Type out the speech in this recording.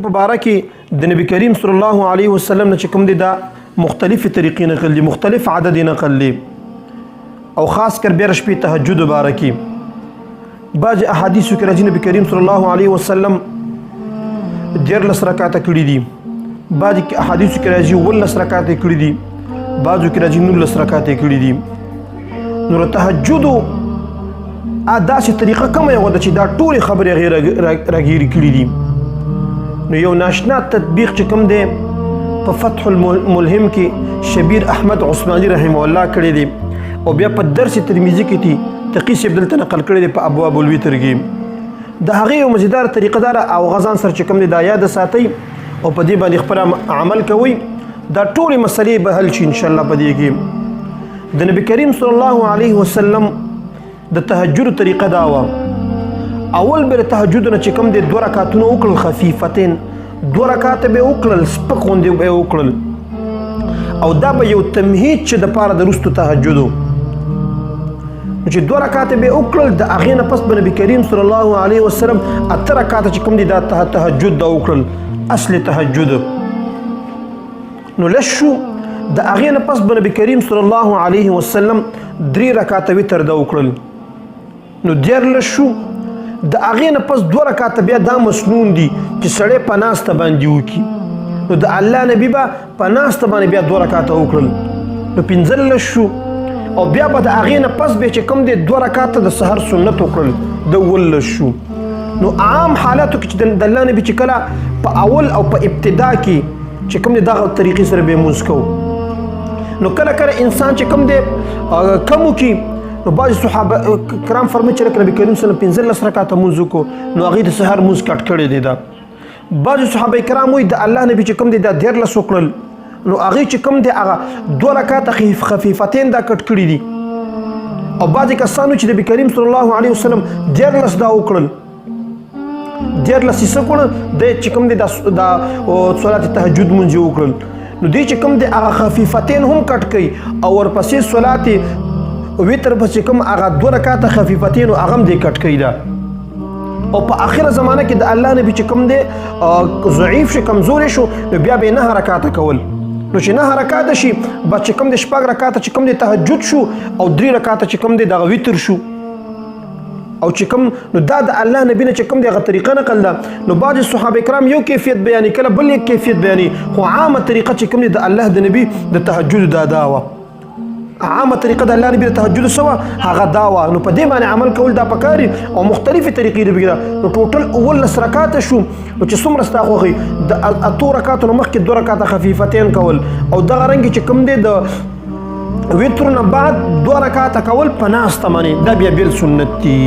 په باره کې د نبی کریم صلی الله علیه وسلم نه چې کوم دي دا مختلفې طریقې نقل دي، مختلف عدد نقل دي، او خاص کر بیا شپې تهجد باره کې بعض احادیثو کې راځي نبی کریم صلی الله علیه وسلم 14 رکعاته کړي دي، بعض احادیثو کې راځي 19 رکعاته کړي دي، بعضو کې راځي 19 رکعاته کړي دي. نو تهجد داسې طریقه کومه یوه ده چې دا ټولې خبرې هغې راګیرې کړي دي. نو یو ناشنا تطبیق چې کوم دی په فتح الملهم کې شبیر احمد عثماني رحمه الله کړی دی، او بیا په درس ترمیزي کې دي تقي صاحب دلته نقل کړی دی په ابواب الوتر کې. د هغې یو مزیدار طریقه داره او غزان سره چې کوم دی دا یاد ساتئ او په دې باندې خپل عمل کوئ، دا ټولې مسلې به حل شي انشاءالله. په دې کې د نبی کریم صلی الله علیه وسلم د تهجد طریقه دا وه، اول به د تهجد نه چې کوم دی 2 رکعتونه وکړل خفیفتین، 2 رکعاته به وکړل سپک غوندې به یې وکړل، او دا به یو تمهید چې د پاره د وروستو تهجدو چې 2 رکعاته به وکړل، د هغې نه پس به نبي کریم صلی الله علیه وسلم 8 رکعاته چې کوم دی دا تهجد دا وکړل، اصل تهجد. نو لږ شو، د هغې نه پس به نبي کریم صلی الله علیه وسلم 3 رکعاته وتر دا وکړل. نو 14 شو، د هغې نه پس 2 رکعاته بیا دا مسنون دي چې سړی په ناسته باندې وکړي. نو د الله نبي به په ناسته باندې بیا 2 رکعاته وکړل، نو 15 شو، او بیا به د هغې نه پس بیا چې کوم دی 2 رکعاته د سحر سنت وکړل، د 19 شو. نو عام حالاتو کې چې د الله نبي چې کله په اول او په ابتدا کې چې کوم دی دغه طریقې سره به یې مونځ کوو. نو کله کله انسان چې کوم دی کم وکړي، نو بعضې صحابه کرام فرمایي چې لکه نبي کریم صلی الله علیه وسلم 15 رکعاته مونځ وکړو، نو هغې د سحر مونځ کټ کړی دی. دا بعضې صحابه کرام وایي د الله نبي چې کوم دی دا 14 وکړل، نو هغې چې کوم دی هغه 2 رکعاته خفیفتین دا کټ کړي دي، او بعضې کسانو چې نبي کریم صلی الله علیه وسلم 14 دا وکړل، 14 یې څه کړل، دی چې کوم دی دا صلات تهجد مونځ یې وکړل، نو دی چې کوم دی هغه خفیفتین هم کټ کوي، او ورپسې صلات وتر پس چې کوم هغه 2 رکعاته خفیفتین هغه هم دی کټ کوي. دا او په آخره زمانه کې د الله نبي چې کوم دی ضعیف شو، کمزوری شو، نو بیا به 9 رکعاته کول. نو چې 9 رکعاته شي، بس چې کوم دی 4 رکعاته چې کوم دی تهجد شو، او 3 رکعاته چې کوم دی دغه وتر شو، او چې کوم نو دا د الله نبی نه چې کوم دی هغه طریقه نقل ده. نو بعض صحابه کرام یو کیفیت بیانې، کله بل یک کیفیت بیانې، خو عامه طریقه چې کوم دی د الله د نبی د تهجد دا وه، عامه طریقه د الله نبی د تهجد سوه هغه دا وه. نو په دې باندې عمل کول دا پکاري، او مختلفې طریقې دي بګیره. نو ټوټل 19 رکعاته شو، نو چې څومره ستا خوښوي د 8 رکعاتو نه مخکې 2 رکعاته خفیفتین کول، او دغه رنګې چې کوم دی د وتر نه بعد 2 رکعاته کول په ناسته باندې، دا بیا بېل سنت دي.